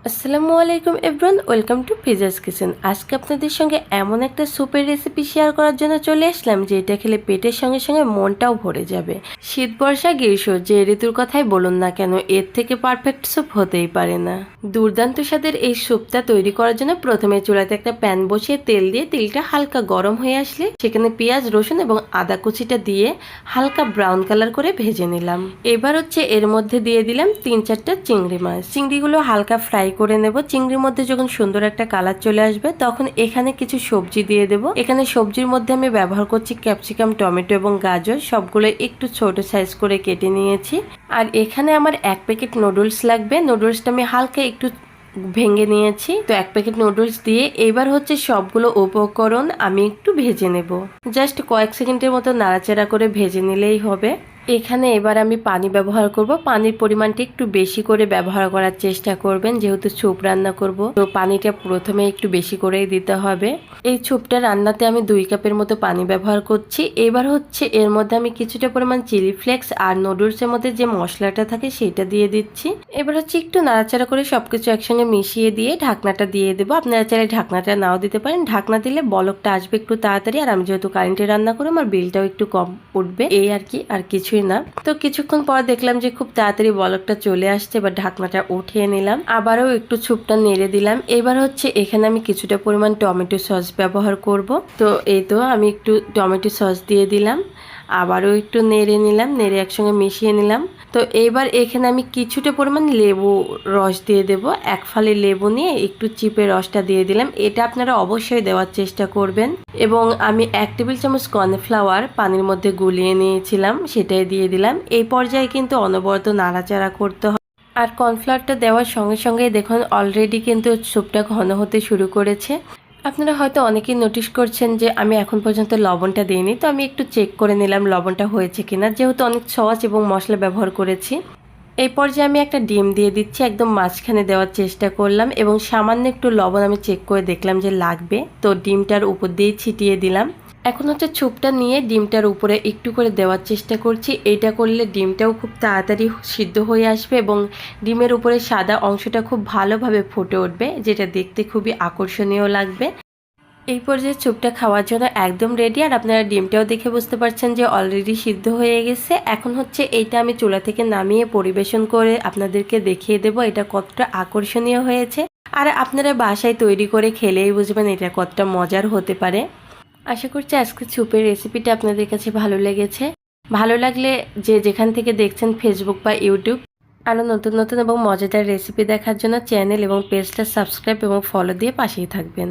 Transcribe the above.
আসসালামু আলাইকুম everyone, welcome to ফিজাস kitchen. আজকে আপনাদের সঙ্গে এমন একটা স্যুপের রেসিপি শেয়ার করার জন্য চলে আসলাম যে এটা খেলে পেটের সঙ্গে সঙ্গে মনটাও ভরে যাবে। শীত বর্ষা গ্রীষ্ম যে ঋতুর কথাই বলুন না কেন, এর থেকে পারফেক্ট স্যুপ হতেই পারে না। দুর্দান্ত স্বাদের এই স্যুপটা তৈরি করার জন্য প্রথমে চুলাতে একটা প্যান বসিয়ে তেল দিয়ে তেলটা হালকা গরম হয়ে আসলে সেখানে পেঁয়াজ, রসুন এবং আদা কুচিটা দিয়ে হালকা ব্রাউন কালার করে ভেজে নিলাম। এবার এর মধ্যে দিয়ে দিলাম 3-4টা চিংড়ি মাছ। চিংড়িগুলো হালকা ফ্রাই করে নেব। চিংড়ির মধ্যে যখন সুন্দর একটা কালার চলে আসবে তখন এখানে কিছু সবজি দিয়ে দেব। এখানে সবজির মধ্যে আমি ব্যবহার করছি ক্যাপসিকাম, টমেটো এবং গাজর। সবগুলো একটু ছোট সাইজ করে কেটে নিয়েছি। আর এখানে আমার 1 প্যাকেট নুডলস লাগবে। নুডলসটা আমি হালকা একটু ভেঙে নিয়েছি। তো 1 প্যাকেট নুডলস দিয়ে এবার সবগুলো উপকরণ আমি একটু ভেজে নেব। জাস্ট কয়েক সেকেন্ডের মতো নাড়াচাড়া করে ভেজে নিলেই হবে। এখানে এবার আমি পানি ব্যবহার করব। পানির পরিমাণটা একটু বেশি করে ব্যবহার করার চেষ্টা করবেন, যেহেতু স্যুপ রান্না করব। তো পানিটা প্রথমে একটু বেশি করেই দিতে হবে। এই স্যুপটা রান্নাতে আমি 2 কাপের মতো পানি ব্যবহার করছি। এবার এর মধ্যে আমি কিছুটা পরিমাণ চিলি ফ্লেক্স আর নুডলসের মধ্যে যে মশলাটা থাকে সেটা দিয়ে দিচ্ছি। এবার একটু নাড়াচাড়া করে সবকিছু একসঙ্গে মিশিয়ে দিয়ে ঢাকনাটা দিয়ে দেবো। আপনারা চাইলে ঢাকনাটা নাও দিতে পারেন। ঢাকনা দিলে বলকটা আসবে একটু তাড়াতাড়ি, আর আমি যেহেতু কারেন্টে রান্না করি আমার বিলটাও একটু কম উঠবে, এই আর কি, আর কিছুই না। তো কিছুক্ষণ পর দেখলাম যে খুব তাড়াতাড়ি বলকটা চলে আসছে। এবার ঢাকনাটা উঠিয়ে নিলাম, আবারও একটু স্যুপটা নেড়ে দিলাম। এবার এখানে আমি কিছুটা পরিমাণ টমেটো সস ব্যবহার করব। তো এই তো আমি একটু টমেটো সস দিয়ে দিলাম, আবারও একটু নেড়ে নিলাম, নেড়ে একসঙ্গে মিশিয়ে নিলাম। তো এইবার এখানে আমি কিছুটা পরিমাণ লেবু রস দিয়ে দেব। 1 ফালি লেবু নিয়ে একটু চিপে রসটা দিয়ে দিলাম। এটা আপনারা অবশ্যই দেওয়ার চেষ্টা করবেন। এবং আমি 1 টেবিল চামচ কর্নফ্লাওয়ার পানির মধ্যে গুলিয়ে নিয়েছিলাম, সেটাই দিয়ে দিলাম। এই পর্যায়ে কিন্তু অনবরত নাড়াচাড়া করতে হবে। আর কর্নফ্লাওয়ারটা দেওয়ার সঙ্গে সঙ্গে দেখুন অলরেডি কিন্তু স্যুপটা ঘন হতে শুরু করেছে। আপনারা হয়তো অনেকেই নোটিশ করছেন যে আমি এখন পর্যন্ত লবণটা দিইনি। তো আমি একটু চেক করে নিলাম লবণটা হয়েছে কিনা, যেহেতু অনেক সস এবং মশলা ব্যবহার করেছি। এই পর্যায়ে আমি একটা ডিম দিয়ে দিচ্ছি, একদম মাঝখানে দেওয়ার চেষ্টা করলাম এবং সামান্য একটু লবণ আমি চেক করে দেখলাম যে লাগবে, তো ডিমটার উপর দিয়ে ছিটিয়ে দিলাম। এখন স্যুপটা নিয়ে ডিমটার উপরে একটু করে দেওয়ার চেষ্টা করছি। এটা করলে ডিমটাও খুব তাড়াতাড়ি সিদ্ধ হয়ে আসবে এবং ডিমের উপরে সাদা অংশটা খুব ভালোভাবে ফুটে উঠবে, যেটা দেখতে খুবই আকর্ষণীয় লাগবে। এই পর্যায়ে স্যুপটা খাওয়ার জন্য একদম রেডি। আর আপনারা ডিমটাও দেখে বুঝতে পারছেন যে অলরেডি সিদ্ধ হয়ে গেছে। এখন এইটা আমি চুলা থেকে নামিয়ে পরিবেশন করে আপনাদেরকে দেখিয়ে দেব এটা কতটা আকর্ষণীয় হয়েছে। আর আপনারা বাসায় তৈরি করে খেলেই বুঝবেন এটা কতটা মজার হতে পারে। আশা করছি আজকে স্যুপের রেসিপিটা আপনাদের কাছে ভালো লেগেছে। ভালো লাগলে যে যেখান থেকে দেখছেন ফেসবুক বা ইউটিউব, আরও নতুন নতুন এবং মজাদার রেসিপি দেখার জন্য চ্যানেল এবং পেজটা সাবস্ক্রাইব এবং ফলো দিয়ে পাশেই থাকবেন।